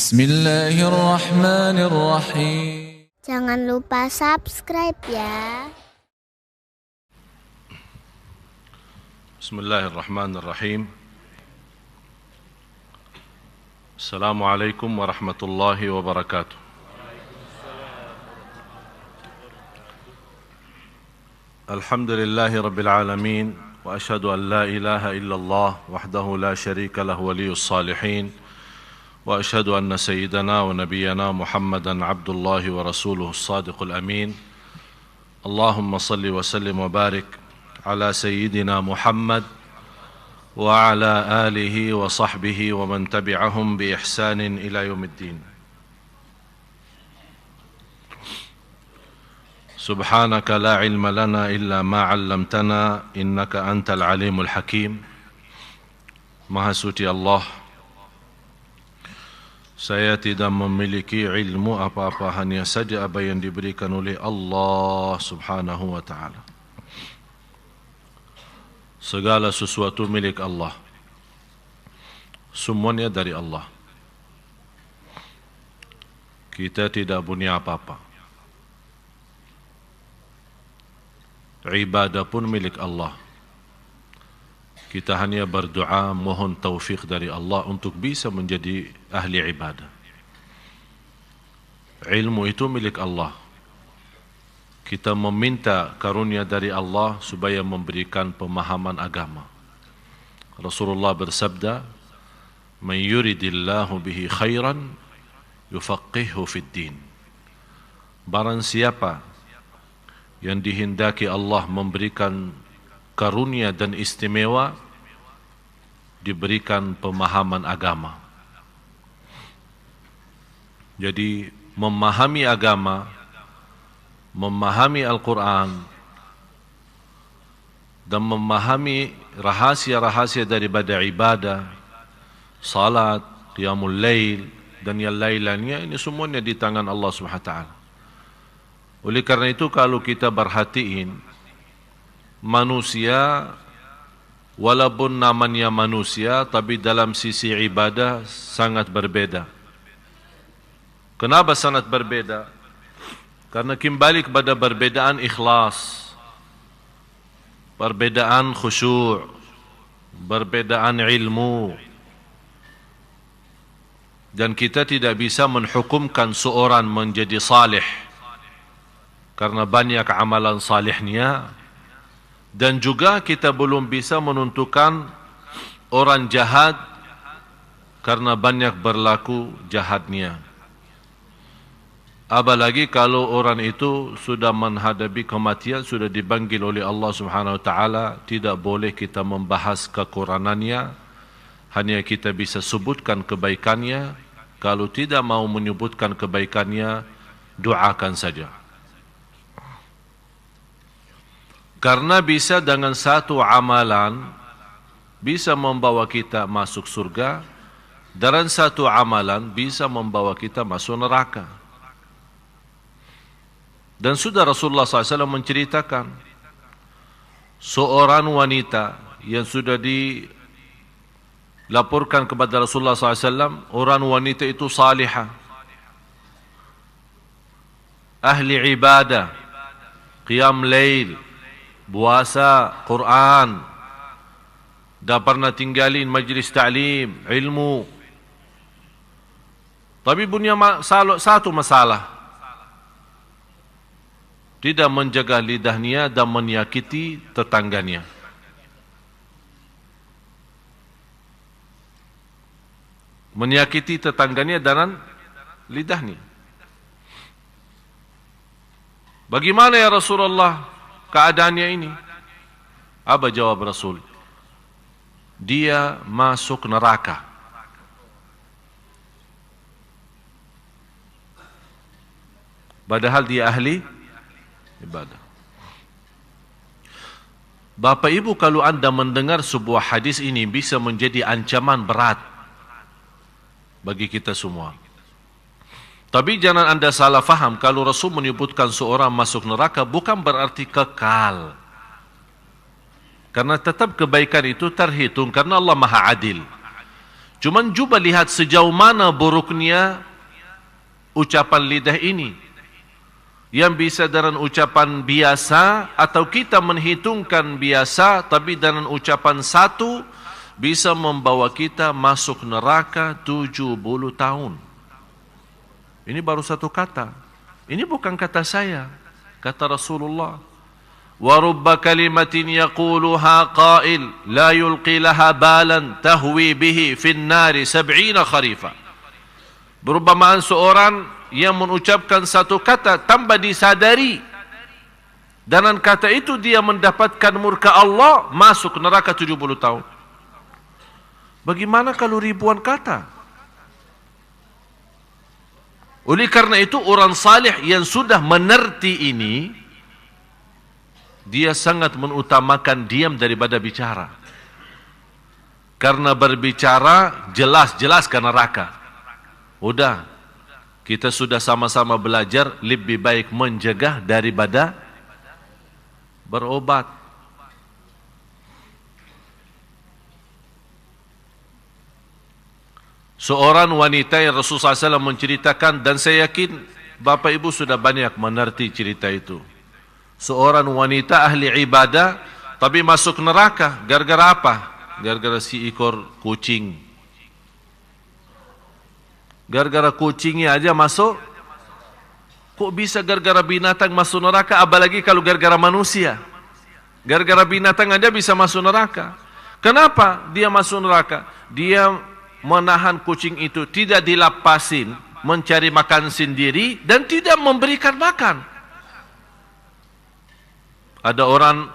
Bismillahirrahmanirrahim. Jangan lupa subscribe ya. Bismillahirrahmanirrahim. Assalamualaikum warahmatullahi wabarakatuh. Alhamdulillahi rabbil alamin. Wa ashhadu an la ilaha illallah wahdahu la sharika lahu waliyus salihin. Wa ashhadu anna sayyidana wa nabiyyana Muhammadan abdullahi wa rasuluhu as-sadiqul amin. Allahumma salli wa sallim wa barik ala sayyidina Muhammad wa ala alihi wa sahbihi wa man tabi'ahum bi ihsanin ila yaumiddin. Subhanaka la ilma lana illa ma 'allamtana innaka antal alimul hakim. Maha suci Allah, saya tidak memiliki ilmu apa-apa, hanya saja apa yang diberikan oleh Allah Subhanahu wa ta'ala. Segala sesuatu milik Allah, semuanya dari Allah. Kita tidak punya apa-apa. Ibadah pun milik Allah. Kita hanya berdoa mohon taufik dari Allah untuk bisa menjadi ahli ibadah. Ilmu itu milik Allah. Kita meminta karunia dari Allah supaya memberikan pemahaman agama. Rasulullah bersabda, "Man yuridillahu bihi khairan yufaqqihhu fid din." Barang siapa yang dihendaki Allah memberikan karunia dan istimewa, diberikan pemahaman agama. Jadi memahami agama, memahami Al-Quran, dan memahami rahasia-rahasia daripada ibadah, salat, qiyamul lail, dan yang lain-lainnya, ini semuanya di tangan Allah SWT. Oleh karena itu kalau kita perhatiin, manusia walaupun namanya manusia, tapi dalam sisi ibadah sangat berbeda. Kenapa sangat berbeda? Karena kembali kepada perbedaan ikhlas, perbedaan khusyuk, perbedaan ilmu. Dan kita tidak bisa menghukumkan seorang menjadi salih karena banyak amalan salihnya, dan juga kita belum bisa menentukan orang jahat karena banyak berlaku jahatnya. Apalagi kalau orang itu sudah menghadapi kematian, sudah dipanggil oleh Allah Subhanahu wa taala, tidak boleh kita membahas kekurangannya, hanya kita bisa sebutkan kebaikannya. Kalau tidak mau menyebutkan kebaikannya, doakan saja. Karena bisa dengan satu amalan bisa membawa kita masuk surga, dan satu amalan bisa membawa kita masuk neraka. Dan sudah Rasulullah SAW menceritakan seorang wanita yang sudah dilaporkan kepada Rasulullah SAW, orang wanita itu salihah, ahli ibadah, qiyam lail, puasa, Quran, dah pernah tinggalin majlis ta'lim, ilmu. Tapi punya satu masalah, tidak menjaga lidahnya dan menyakiti tetangganya. Menyakiti tetangganya dengan lidahnya. Bagaimana ya Rasulullah keadaannya ini? Apa jawab Rasul? Dia masuk neraka. Padahal dia ahli ibadah. Bapak Ibu, kalau anda mendengar sebuah hadis ini, bisa menjadi ancaman berat bagi kita semua. Tapi jangan anda salah faham, kalau Rasul menyebutkan seorang masuk neraka bukan berarti kekal. Karena tetap kebaikan itu terhitung karena Allah Maha Adil. Cuman cuba lihat sejauh mana buruknya ucapan lidah ini, yang bisa dengan ucapan biasa atau kita menghitungkan biasa, tapi dengan ucapan satu bisa membawa kita masuk neraka 70 tahun. Ini baru satu kata. Ini bukan kata saya, kata Rasulullah. Wa rubba kalimatin yaquluha qail la yulqi laha balan tahwi bihi fin nari 70 kharifa. Berumpamaan seorang yang mengucapkan satu kata tanpa disadari, dan kata itu dia mendapatkan murka Allah, masuk neraka 70 tahun. Bagaimana kalau ribuan kata? Oleh karena itu orang salih yang sudah menerti ini, dia sangat mengutamakan diam daripada bicara. Karena berbicara jelas-jelas ke neraka. Udah, kita sudah sama-sama belajar lebih baik mencegah daripada berobat. Seorang wanita yang Rasulullah SAW menceritakan, dan saya yakin Bapak Ibu sudah banyak mengerti cerita itu. Seorang wanita ahli ibadah tapi masuk neraka. Gara-gara apa? Gara-gara si ekor kucing. Gara-gara kucingnya aja masuk. Kok bisa gara-gara binatang masuk neraka? Apalagi kalau gara-gara manusia. Gara-gara binatang aja bisa masuk neraka. Kenapa dia masuk neraka? Dia menahan kucing itu, tidak dilapasin, mencari makan sendiri, dan tidak memberikan makan. Ada orang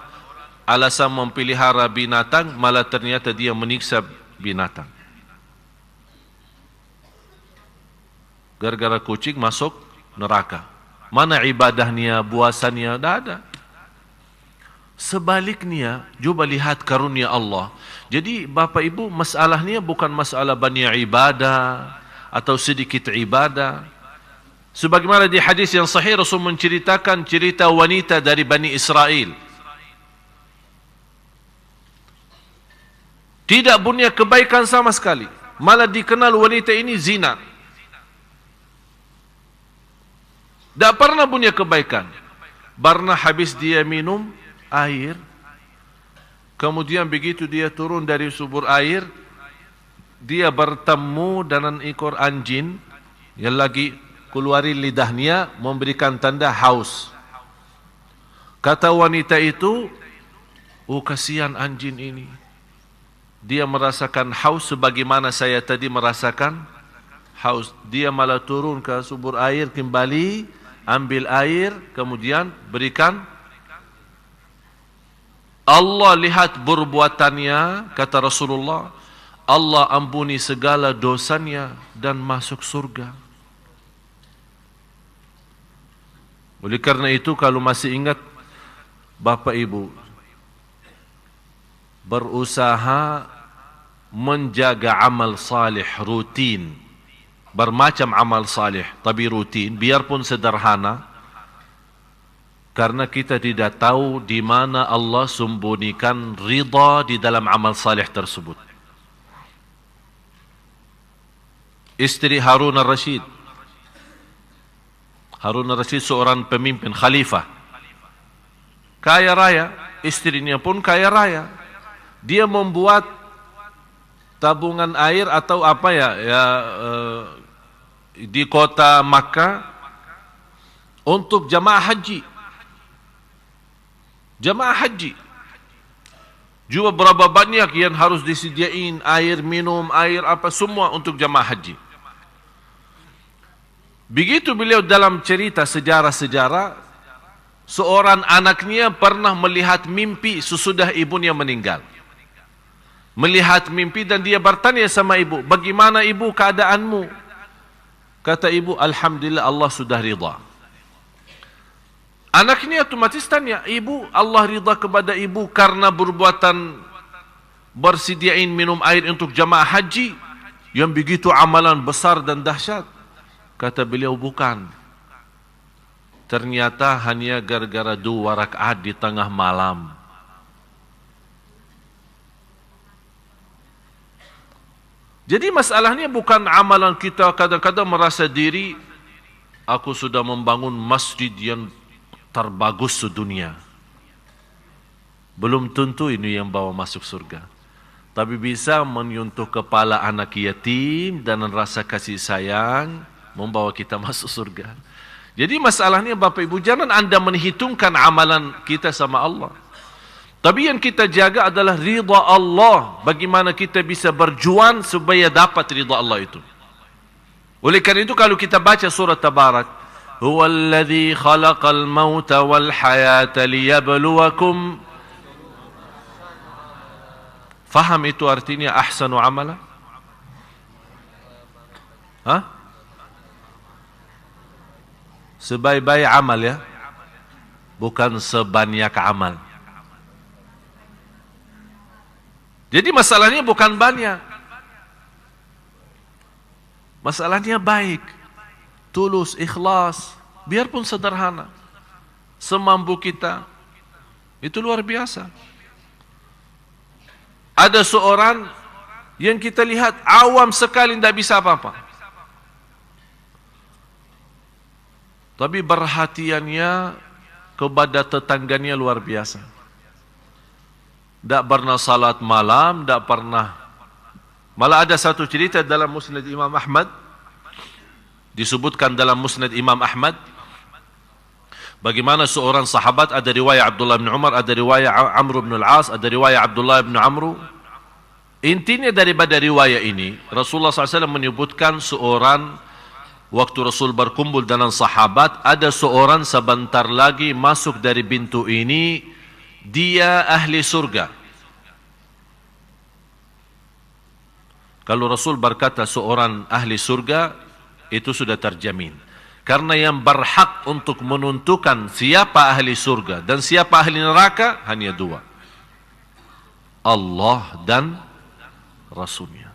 alasan memelihara binatang, malah ternyata dia menyiksa binatang. Gara-gara kucing masuk neraka. Mana ibadahnya, puasanya? Tidak ada. Sebaliknya, coba lihat karunia Allah. Jadi Bapak Ibu, masalahnya bukan masalah banyak ibadah atau sedikit ibadah. Sebagaimana di hadis yang sahih, Rasul menceritakan cerita wanita dari Bani Israel. Tidak punya kebaikan sama sekali. Malah dikenal wanita ini zina. Tak pernah punya kebaikan. Pernah habis dia minum air, kemudian begitu dia turun dari sumber air, dia bertemu dengan ekor anjing yang lagi keluari lidahnya, memberikan tanda haus. Kata wanita itu, oh kasihan anjing ini, dia merasakan haus sebagaimana saya tadi merasakan haus. Dia malah turun ke sumber air kembali, ambil air, kemudian berikan. Allah lihat perbuatannya, kata Rasulullah, Allah ampuni segala dosanya dan masuk surga. Oleh karena itu, kalau masih ingat Bapak Ibu, berusaha menjaga amal salih rutin, bermacam amal salih tapi rutin, biarpun sederhana, karena kita tidak tahu di mana Allah sembunyikan ridha di dalam amal salih tersebut. Istri Harun al-Rashid. Harun al-Rashid seorang pemimpin khalifah. Kaya raya, istrinya pun kaya raya. Dia membuat tabungan air atau apa di kota Makkah untuk jamaah haji. Jamaah haji. Juga berapa banyak yang harus disediain air minum, air apa semua untuk jamaah haji. Begitu beliau dalam cerita sejarah-sejarah, seorang anaknya pernah melihat mimpi sesudah ibunya meninggal. Melihat mimpi dan dia bertanya sama ibu, bagaimana ibu keadaanmu? Kata ibu, alhamdulillah Allah sudah ridha. Anaknya otomatis tanya, ibu, Allah ridha kepada ibu karena perbuatan bersediain minum air untuk jamaah haji yang begitu amalan besar dan dahsyat? Kata beliau, bukan. Ternyata hanya gara-gara 2 rakaat di tengah malam. Jadi masalahnya bukan amalan kita kadang-kadang merasa diri, aku sudah membangun masjid yang terbagus sedunia. Belum tentu ini yang bawa masuk surga. Tapi bisa menyentuh kepala anak yatim dan rasa kasih sayang membawa kita masuk surga. Jadi masalahnya Bapak Ibu, jangan Anda menghitungkan amalan kita sama Allah. Tapi yang kita jaga adalah ridha Allah. Bagaimana kita bisa berjuang supaya dapat ridha Allah itu. Oleh karena itu kalau kita baca surat Tabarak, huwallazi khalaqal mauta wal hayata liyabluwakum. Faham itu artinya ahsanu amala? Hah? Sebaik-baik amal ya. Bukan sebanyak amal. Jadi masalahnya bukan banyak. Masalahnya baik, tulus, ikhlas, biarpun sederhana. Semampu kita. Itu luar biasa. Ada seorang yang kita lihat awam sekali, tidak bisa apa-apa. Tapi perhatiannya kepada tetangganya luar biasa. Tak pernah salat malam, tak pernah. Malah ada satu cerita dalam Musnad Imam Ahmad, disebutkan dalam Musnad Imam Ahmad, bagaimana seorang sahabat, ada riwayat Abdullah bin Umar, ada riwayat Amr bin Al-As, ada riwayat Abdullah bin Amru. Intinya daripada riwayat ini, Rasulullah SAW menyebutkan seorang, waktu Rasul berkumpul dengan sahabat, ada seorang sebentar lagi masuk dari pintu ini, dia ahli surga. Kalau Rasul berkata seorang ahli surga, itu sudah terjamin. Karena yang berhak untuk menentukan siapa ahli surga dan siapa ahli neraka hanya dua, Allah dan Rasulnya.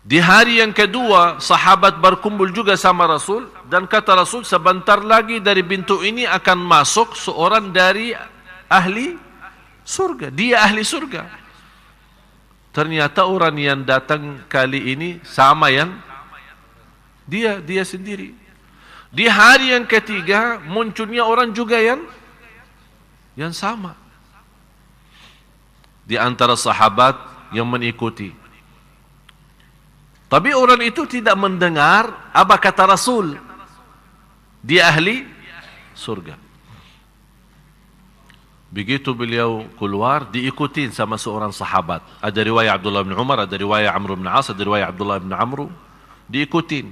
Di hari yang kedua, sahabat berkumpul juga sama Rasul, dan kata Rasul, sebentar lagi dari pintu ini akan masuk seorang dari ahli surga. Dia ahli surga. Ternyata orang yang datang kali ini sama yang dia sendiri. Di hari yang ketiga munculnya orang juga yang sama. Di antara sahabat yang mengikuti. Tapi orang itu tidak mendengar apa kata Rasul. Dia ahli surga. Begitu beliau keluar, diikutin sama seorang sahabat. Ada riwayat Abdullah bin Umar, ada riwayat Amr bin As, ada riwayat Abdullah bin Amru. Diikutin.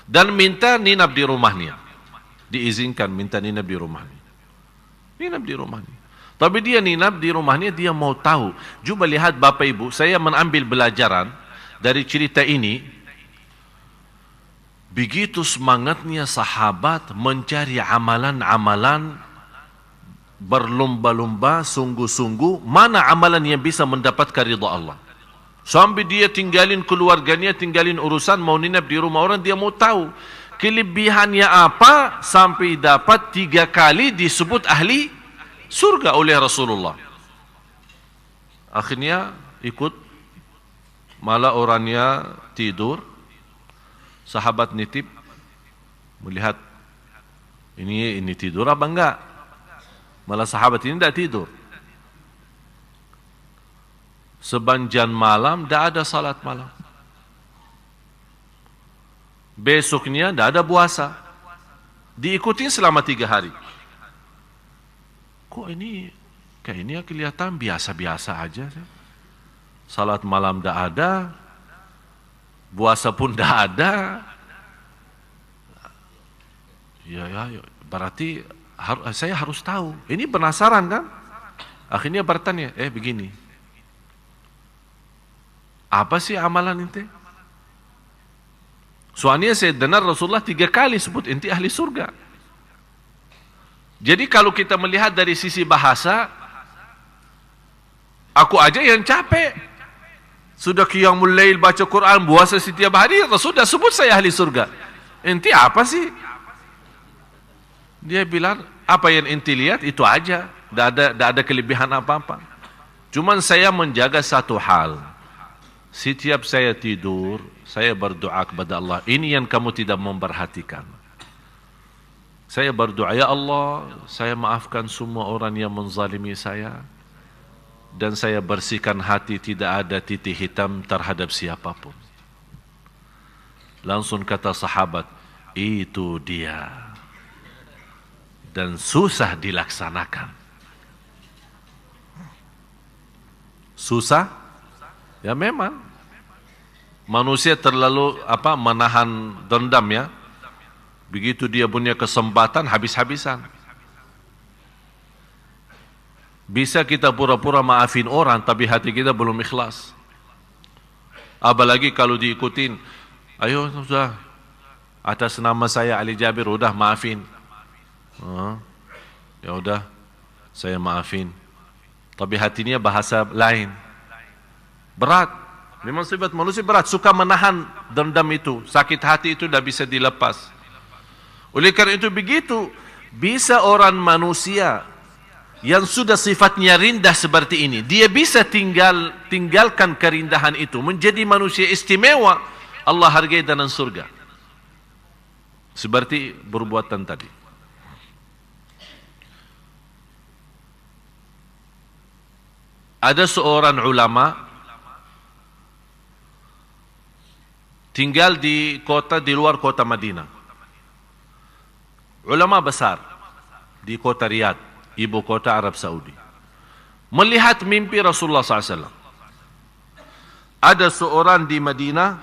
Dan minta ninap di rumahnya. Diizinkan minta ninap di rumahnya. Ninap di rumahnya. Tapi dia ninap di rumahnya, dia mau tahu. Coba lihat Bapak Ibu, saya mengambil pelajaran dari cerita ini. Begitu semangatnya sahabat mencari amalan-amalan, berlomba-lomba, sungguh-sungguh, mana amalan yang bisa mendapatkan ridha Allah. Sampai dia tinggalin keluarganya, tinggalin urusan, mau ninap di rumah orang, dia mau tahu kelebihannya apa, sampai dapat 3 kali disebut ahli surga oleh Rasulullah. Akhirnya ikut, malah orangnya tidur, sahabat nitip, melihat ini tidur apa enggak. Malah sahabat ini tidak tidur. Sepanjang malam tidak ada salat malam. Besoknya tidak ada puasa. Diikuti selama 3 hari. Kok ini kayaknya kelihatan biasa-biasa aja. Salat malam tidak ada, puasa pun tidak ada. Ya, berarti saya harus tahu. Ini penasaran kan? Akhirnya bertanya, begini. Apa sih amalan ente? Soalnya saya dengar Rasulullah 3 kali sebut ente ahli surga. Jadi kalau kita melihat dari sisi bahasa, aku aja yang capek. Sudah qiyamul lail, baca Quran, puasa setiap hari, Rasul sudah sebut saya ahli surga. Ente apa sih? Dia bilang, apa yang ente lihat itu aja, tidak ada kelebihan apa-apa. Cuman saya menjaga satu hal. Setiap saya tidur, saya berdoa kepada Allah. Ini yang kamu tidak memperhatikan. Saya berdoa, ya Allah, saya maafkan semua orang yang menzalimi saya. Dan saya bersihkan hati, tidak ada titik hitam terhadap siapapun. Langsung kata sahabat, itu dia. Dan susah dilaksanakan. Susah? Ya memang. Manusia terlalu menahan dendam ya. Begitu dia punya kesempatan, habis-habisan. Bisa kita pura-pura maafin orang, tapi hati kita belum ikhlas. Apalagi kalau diikutin, ayo sudah, atas nama saya Ali Jabir, udah maafin. Ya udah, saya maafin. Tapi hatinya bahasa lain. Berat. Memang sifat manusia berat, suka menahan dendam itu. Sakit hati itu tidak bisa dilepas. Oleh karena itu begitu, bisa orang manusia yang sudah sifatnya rendah seperti ini, dia bisa tinggalkan kerindahan itu, menjadi manusia istimewa, Allah hargai dalam surga. Seperti perbuatan tadi. Ada seorang ulama tinggal di luar kota Madinah. Ulama besar di kota Riyadh, ibu kota Arab Saudi. Melihat mimpi Rasulullah SAW. Ada seorang di Madinah,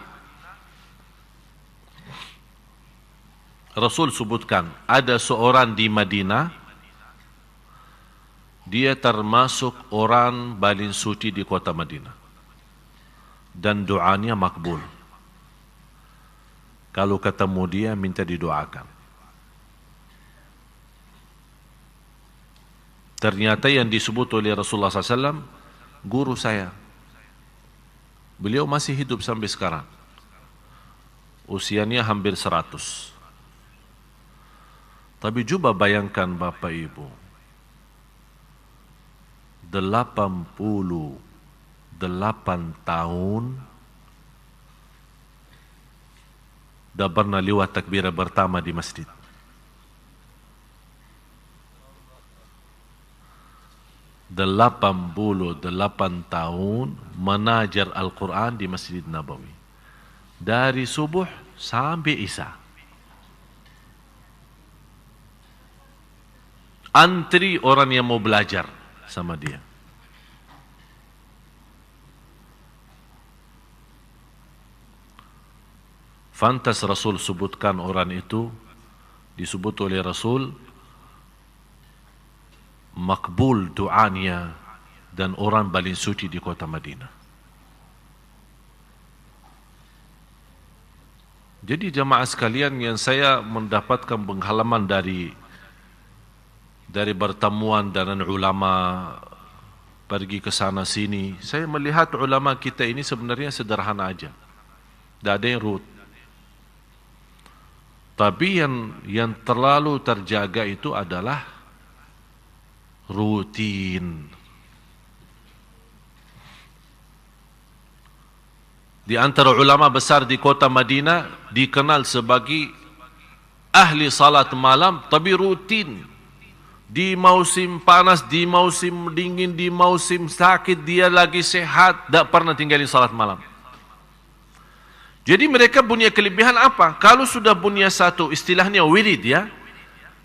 Rasul sebutkan, ada seorang di Madinah, dia termasuk orang paling suci di kota Madinah. Dan doanya makbul. Kalau ketemu dia, minta didoakan. Ternyata yang disebut oleh Rasulullah SAW, guru saya. Beliau masih hidup sampai sekarang. Usianya hampir 100. Tapi coba bayangkan Bapak Ibu, 88 tahun dah pernah lewat takbirah pertama di masjid. Delapan tahun menajar Al-Quran di Masjid Nabawi. Dari subuh sampai isya. Antri orang yang mau belajar sama dia. Fantas Rasul sebutkan orang itu, disebut oleh Rasul, makbul doanya dan orang paling suci di kota Madinah. Jadi jamaah sekalian, yang saya mendapatkan pengalaman dari pertemuan dengan ulama, pergi ke sana sini, saya melihat ulama kita ini sebenarnya sederhana aja. Tidak ada yang ruwet. Tapi yang terlalu terjaga itu adalah rutin. Di antara ulama besar di kota Madinah dikenal sebagai ahli salat malam, tapi rutin. Di musim panas, di musim dingin, di musim sakit, dia lagi sehat, tak pernah tinggalin salat malam. Jadi mereka punya kelebihan apa? Kalau sudah punya satu, istilahnya wirid ya.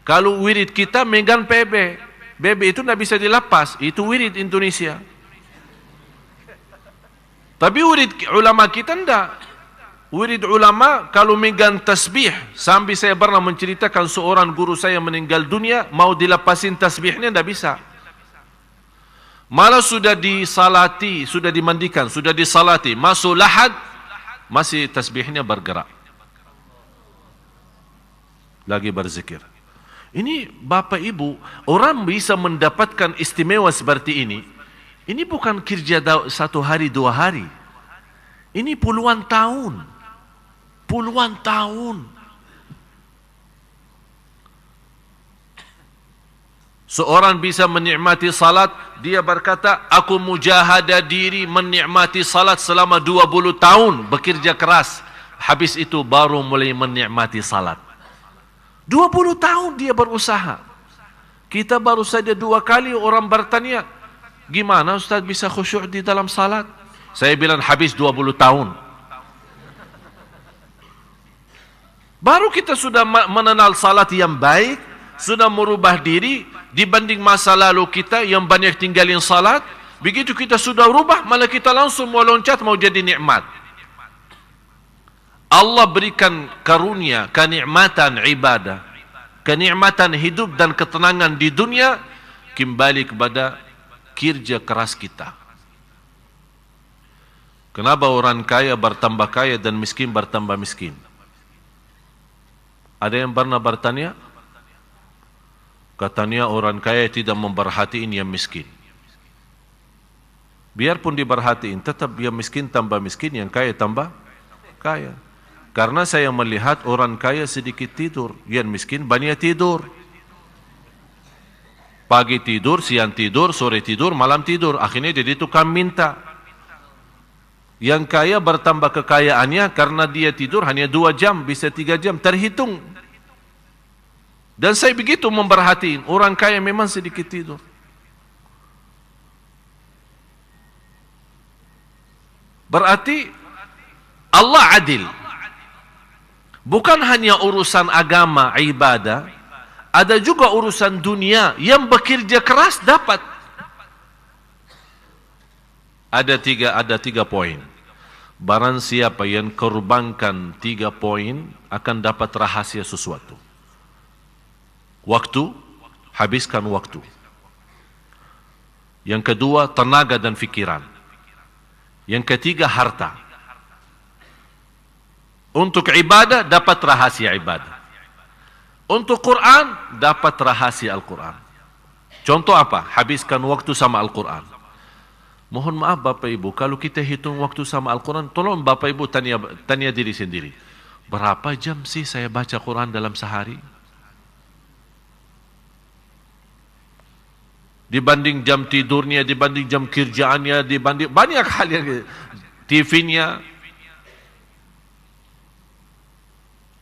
Kalau wirid kita megang PB. BB itu tidak bisa dilepas, itu wirid Indonesia. Tapi wirid ulama kita tidak. Wirid ulama kalau megang tasbih, sampai saya pernah menceritakan seorang guru saya meninggal dunia, mau dilepasin tasbihnya tidak bisa. Malah sudah disalati, sudah dimandikan, sudah disalati, masuk lahad, masih tasbihnya bergerak. Lagi berzikir. Ini Bapak Ibu, orang bisa mendapatkan istimewa seperti ini. Ini bukan kerja 1 hari 2 hari. Ini puluhan tahun. Puluhan tahun. Seorang bisa menikmati salat, dia berkata, aku mujahadah diri menikmati salat selama 20 tahun, bekerja keras. Habis itu baru mulai menikmati salat. 20 tahun dia berusaha. Kita baru saja 2 kali orang bertanya, gimana Ustaz bisa khusyuk di dalam salat? Saya bilang habis 20 tahun. Baru kita sudah mengenal salat yang baik, sudah merubah diri dibanding masa lalu kita yang banyak tinggalin salat. Begitu kita sudah rubah, malah kita langsung mau loncat, mau jadi nikmat. Allah berikan karunia, kenikmatan ibadah, kenikmatan hidup dan ketenangan di dunia, kembali kepada kerja keras kita. Kenapa orang kaya bertambah kaya dan miskin bertambah miskin? Ada yang pernah bertanya? Katanya orang kaya tidak memperhatiin yang miskin. Biarpun diperhatiin, tetap yang miskin tambah miskin, yang kaya tambah kaya. Karena saya melihat orang kaya sedikit tidur, yang miskin banyak tidur. Pagi tidur, siang tidur, sore tidur, malam tidur. Akhirnya jadi tukang minta. Yang kaya bertambah kekayaannya karena dia tidur hanya 2 jam, bisa 3 jam, terhitung. Dan saya begitu memperhatiin, orang kaya memang sedikit tidur. Berarti Allah adil. Bukan hanya urusan agama, ibadah, ada juga urusan dunia. Yang bekerja keras dapat. Ada tiga poin. Barang siapa yang korbankan 3 poin akan dapat rahasia sesuatu. Waktu, habiskan waktu. Yang kedua, tenaga dan fikiran. Yang ketiga, harta. Untuk ibadah, dapat rahasia ibadah. Untuk Quran, dapat rahasia Al-Quran. Contoh apa? Habiskan waktu sama Al-Quran. Mohon maaf Bapak Ibu, kalau kita hitung waktu sama Al-Quran, tolong Bapak Ibu tanya diri sendiri. Berapa jam sih saya baca Quran dalam sehari? Dibanding jam tidurnya, dibanding jam kerjaannya, dibanding banyak hal yang TV-nya.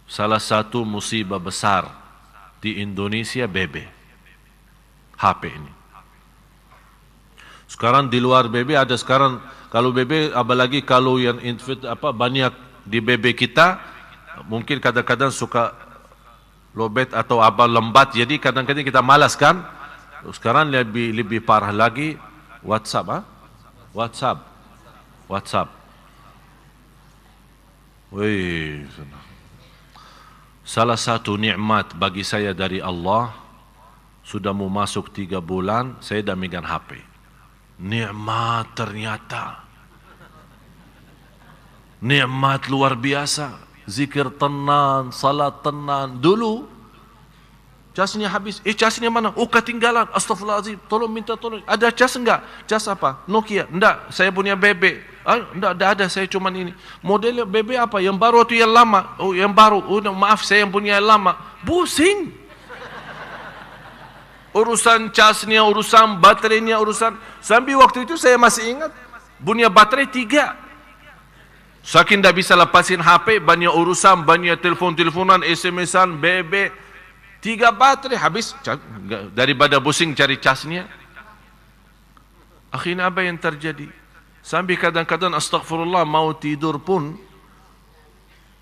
Salah satu musibah besar di Indonesia BB, HP ini. Sekarang di luar BB ada sekarang, kalau BB apalagi kalau yang banyak di BB kita, mungkin kadang-kadang suka lobet atau lembat, jadi kadang-kadang kita malas kan. Sekarang lebih parah lagi WhatsApp, WhatsApp. Wih, salah satu nikmat bagi saya dari Allah, sudah mau masuk 3 bulan saya dah megang HP. Nikmat ternyata. Nikmat luar biasa. Zikir tenang, salat tenang. Dulu casnya habis. Casnya mana? Oh, ketinggalan. Astaghfirullahaladzim. Tolong minta tolong. Ada cas enggak? Cas apa? Nokia? Enggak. Saya punya BB. Enggak ada. Saya cuma ini. Model BB apa? Yang baru atau yang lama? Oh, yang baru. Oh, maaf, saya yang punya yang lama. Pusing. Urusan casnya, urusan baterainya, urusan. Sampai waktu itu saya masih ingat. Punya baterai 3. Saking tidak bisa lepasin HP, banyak urusan, banyak telepon-teleponan, SMS-an, BB. 3 baterai habis, daripada pusing cari casnya. Akhirnya apa yang terjadi? Sampai kadang-kadang astagfirullah mau tidur pun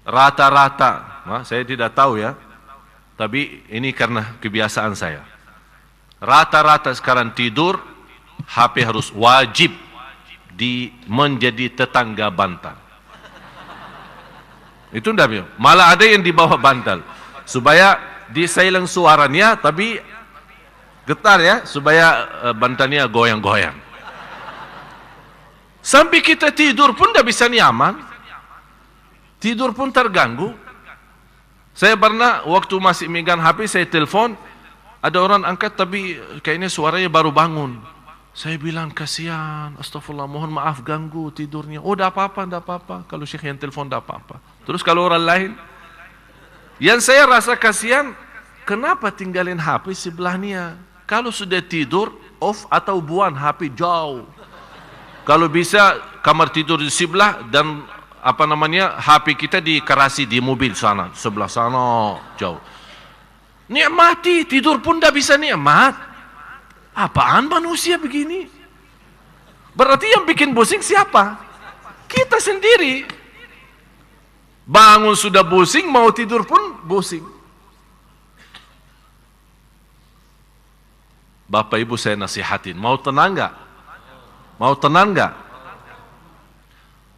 rata-rata, saya tidak tahu ya, tapi ini karena kebiasaan saya. Rata-rata sekarang tidur, HP harus wajib menjadi tetangga bantal. Itu enggak, malah ada yang di bawah bantal supaya di silent suaranya, tapi getar ya, supaya bantalnya goyang-goyang. Sampai kita tidur pun tidak bisa nyaman, tidur pun terganggu. Saya pernah waktu masih megang HP, saya telepon, ada orang angkat tapi kayaknya suaranya baru bangun. Saya bilang kasihan, astagfirullah, mohon maaf ganggu tidurnya. Oh, tidak apa-apa. Kalau syekh yang telepon tidak apa-apa. Terus kalau orang lain, yang saya rasa kasihan, kenapa tinggalin HP sebelahnya? Kalau sudah tidur, off atau buang HP jauh. Kalau bisa kamar tidur di sebelah dan HP kita dikerasi di mobil sana, sebelah sana jauh. Nikmati, tidur pun dah bisa nikmat. Apaan manusia begini? Berarti yang bikin pusing siapa? Kita sendiri. Bangun sudah pusing, mau tidur pun pusing. Bapak Ibu saya nasihatin, mau tenang enggak? Mau tenang enggak?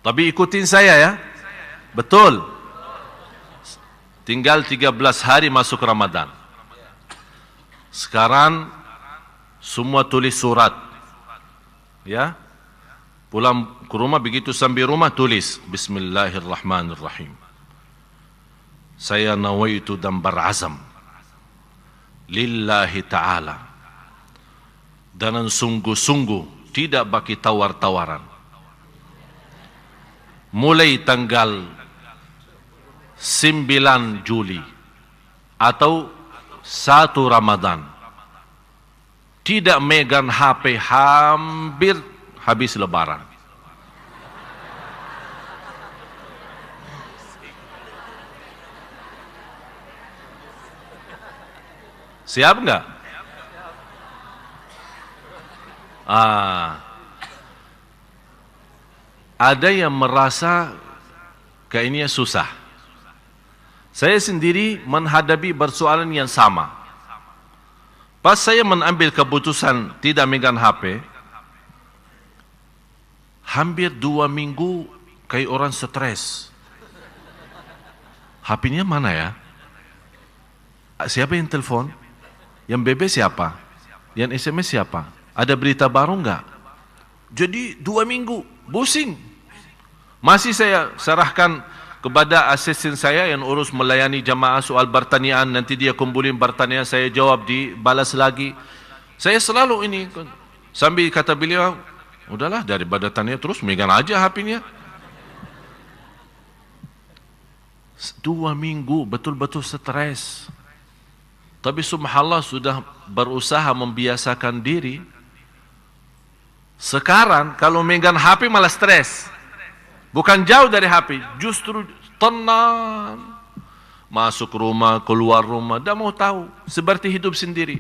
Tapi ikutin saya ya. Betul. Tinggal 13 hari masuk Ramadan. Sekarang semua tulis surat. Ya. Pulang ke rumah, begitu sampai rumah tulis Bismillahirrahmanirrahim. Saya nawaitu dan berazam lillahi ta'ala, dan sungguh-sungguh tidak bagi tawar-tawaran. Mulai tanggal 9 Juli atau 1 Ramadan tidak megang HP hampir habis lebaran. Siap enggak? Ada yang merasa kayaknya susah. Saya sendiri menghadapi persoalan yang sama. Pas saya mengambil keputusan tidak megang HP, hampir 2 minggu kayak orang stres. HP-nya mana ya? Siapa yang telepon? Yang BB siapa? Yang SMS siapa? Ada berita baru enggak? Jadi 2 minggu, pusing. Masih saya serahkan kepada asisten saya yang urus melayani jamaah soal pertanyaan. Nanti dia kumpulin pertanyaan, saya jawab, dibalas lagi. Saya selalu ini. Sambil kata beliau, udahlah daripada tanya terus, megang aja HP-nya. 2 minggu betul-betul stres. Tapi subhanallah sudah berusaha membiasakan diri. Sekarang kalau megang HP malah stres. Bukan jauh dari HP, justru tenang. Masuk rumah, keluar rumah, dah mau tahu. Seperti hidup sendiri.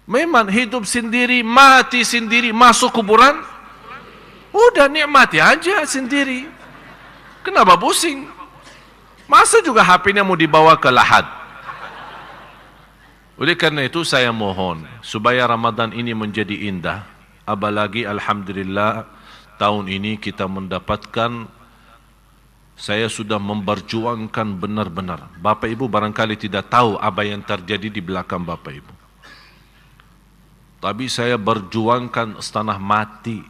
Memang hidup sendiri, mati sendiri, masuk kuburan. Udah nikmati aja sendiri. Kenapa pusing? Masa juga HP-nya mau dibawa ke lahat? Oleh karena itu saya mohon supaya Ramadan ini menjadi indah. Apalagi alhamdulillah tahun ini kita mendapatkan, saya sudah memperjuangkan benar-benar. Bapak Ibu barangkali tidak tahu apa yang terjadi di belakang Bapak Ibu. Tapi saya berjuangkan setengah mati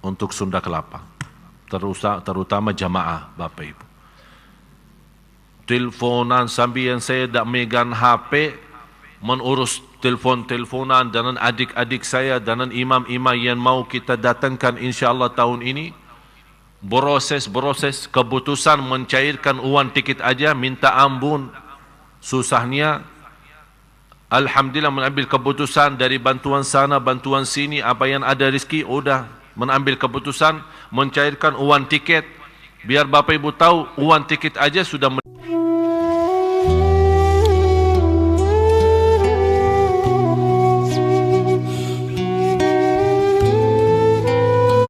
untuk Sunda Kelapa. Terutama jamaah Bapak Ibu. Teleponan sambil yang saya tak megang HP, mengurus telefon-teleponan dengan adik-adik saya, dengan imam-imam yang mau kita datangkan insyaAllah tahun ini. Proses keputusan mencairkan uang tiket aja, minta ampun susahnya. Alhamdulillah mengambil keputusan dari bantuan sana, bantuan sini, apa yang ada rezeki, udah mengambil keputusan mencairkan uang tiket. Biar Bapak Ibu tahu, uang tiket aja sudah